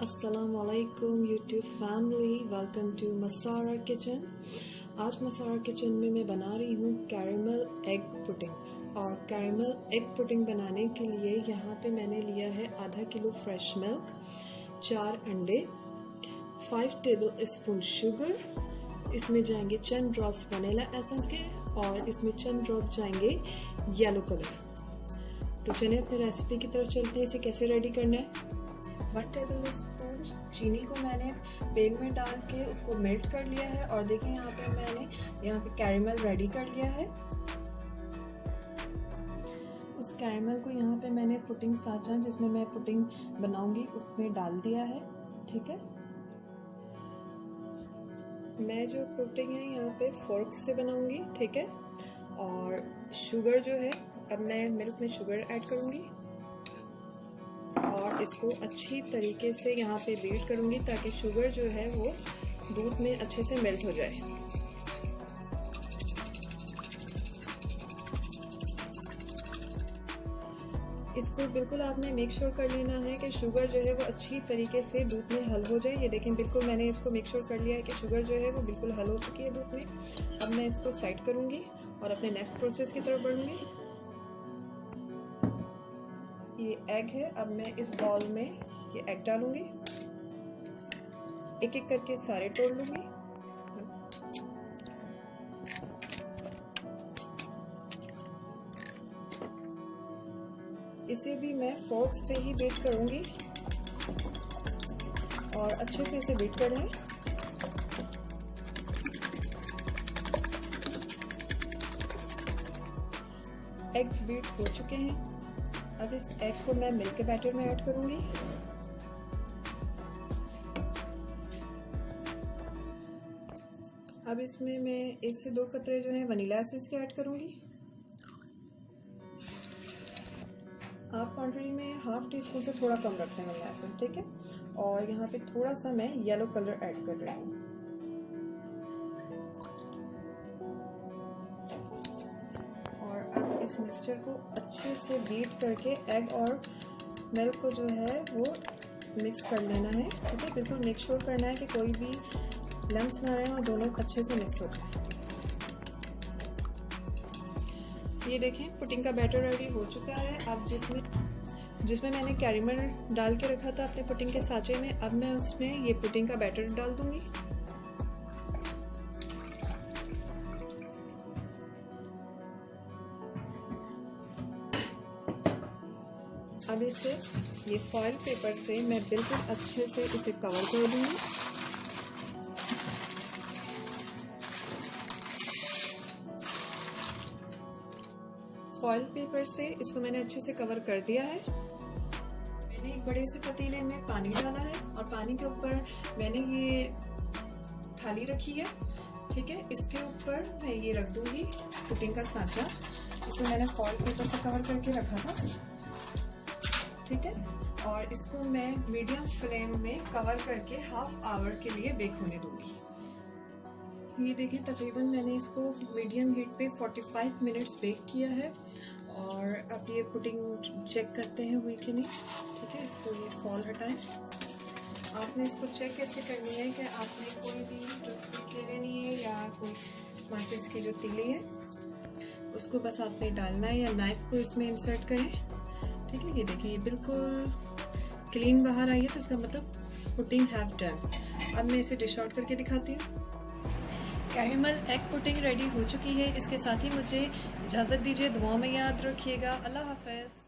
अस्सलामुअलैकुम YouTube family, welcome to Masara kitchen. आज Masara kitchen में मैं बना रही हूँ कैरेमल एग पुडिंग। और कैरेमल एग पुडिंग बनाने के लिए यहाँ पे मैंने लिया है आधा किलो फ्रेश मिल्क, 4 अंडे, 5 टेबल स्पून शुगर, इसमें जाएंगे चंद ड्रॉप्स वनीला एसेंस के और इसमें चंद ड्रॉप जाएंगे येलो कलर। तो चलिए अपने रेसिपी की तरफ चलते हैं। इसे कैसे रेडी करना है। 1 टेबल स्पून चीनी को मैंने पैन में डाल के उसको मेल्ट कर लिया है और देखिए यहाँ पे मैंने कैरेमल रेडी कर लिया है। उस कैरेमल को यहाँ पे मैंने पुडिंग साचा जिसमें मैं पुडिंग बनाऊंगी उसमें डाल दिया है। ठीक है, मैं जो पुडिंग है यहाँ पे फोर्क से बनाऊंगी। ठीक है, और शुगर जो है अब मैं मिल्क में शुगर ऐड करूंगी और इसको अच्छी तरीके से यहाँ पे बीट करूंगी ताकि शुगर जो है वो दूध में अच्छे से मेल्ट हो जाए। इसको बिल्कुल आपने मेक श्योर कर लेना है कि शुगर जो है वो अच्छी तरीके से दूध में हल हो जाए। ये देखें, बिल्कुल मैंने इसको मेक श्योर कर लिया है कि शुगर जो है वो बिल्कुल हल हो चुकी है दूध में। अब मैं इसको साइड करूंगी और अपने नेक्स्ट प्रोसेस की तरफ बढ़ूंगी। ये एग है, अब मैं इस बाउल में ये एग डालूंगी, एक एक करके सारे तोड़ लूंगी। इसे भी मैं फोर्क से ही बीट करूंगी और अच्छे से इसे बीट कर लें। एग बीट हो चुके हैं। अब इस एग को मैं मिल्क के बैटर में ऐड करूंगी। अब इसमें मैं 1 से 2 कतरे जो है वनीला एसेंस के ऐड करूंगी। आप क्वांटिटी में ½ टीस्पून से थोड़ा कम रखना है वनीला एसेंस। ठीक है, और यहाँ पे थोड़ा सा मैं येलो कलर ऐड कर रही हूँ। इस मिक्सचर को अच्छे से बीट करके एग और मिल्क को जो है वो मिक्स कर लेना है। ठीक है, बिल्कुल मेक श्योर करना है कि कोई भी लम्स ना रहे और दोनों अच्छे से मिक्स हो जाए। ये देखें, पुडिंग का बैटर रेडी हो चुका है। अब जिसमें मैंने कैरेमल डाल के रखा था अपने पुडिंग के साँचे में, अब मैं उसमें ये पुडिंग का बैटर डाल दूंगी। अब इसे ये फॉइल पेपर से मैं बिल्कुल अच्छे से इसे कवर कर दूंगी। फॉइल पेपर से इसको मैंने अच्छे से कवर कर दिया है। मैंने एक बड़े से पतीले में पानी डाला है और पानी के ऊपर मैंने ये थाली रखी है। ठीक है, इसके ऊपर मैं ये रख दूंगी पुडिंग का साँचा, इसे मैंने फॉइल पेपर से कवर करके रखा था। ठीक है, और इसको मैं मीडियम फ्लेम में कवर करके ½ आवर के लिए बेक होने दूंगी। ये देखिए, तकरीबन मैंने इसको मीडियम हीट पे 45 मिनट्स बेक किया है। और अब ये पुडिंग चेक करते हैं हुई कि नहीं। ठीक है, इसको ये फॉल हटाएं। आपने इसको चेक कैसे करनी है कि आपने कोई भी टूथपिक ले लेनी है या कोई माचिस की जो तीली है उसको बस आपने डालना है या नाइफ को इसमें इंसर्ट करें। ठीक है, ये देखिए, ये बिल्कुल क्लीन बाहर आई है, तो इसका मतलब पुडिंग हैव डन। अब मैं इसे डिश आउट करके दिखाती हूँ। कैरेमल एग पुडिंग रेडी हो चुकी है। इसके साथ ही मुझे इजाज़त दीजिए, दुआओं में याद रखिएगा। अल्लाह हाफ़िज़।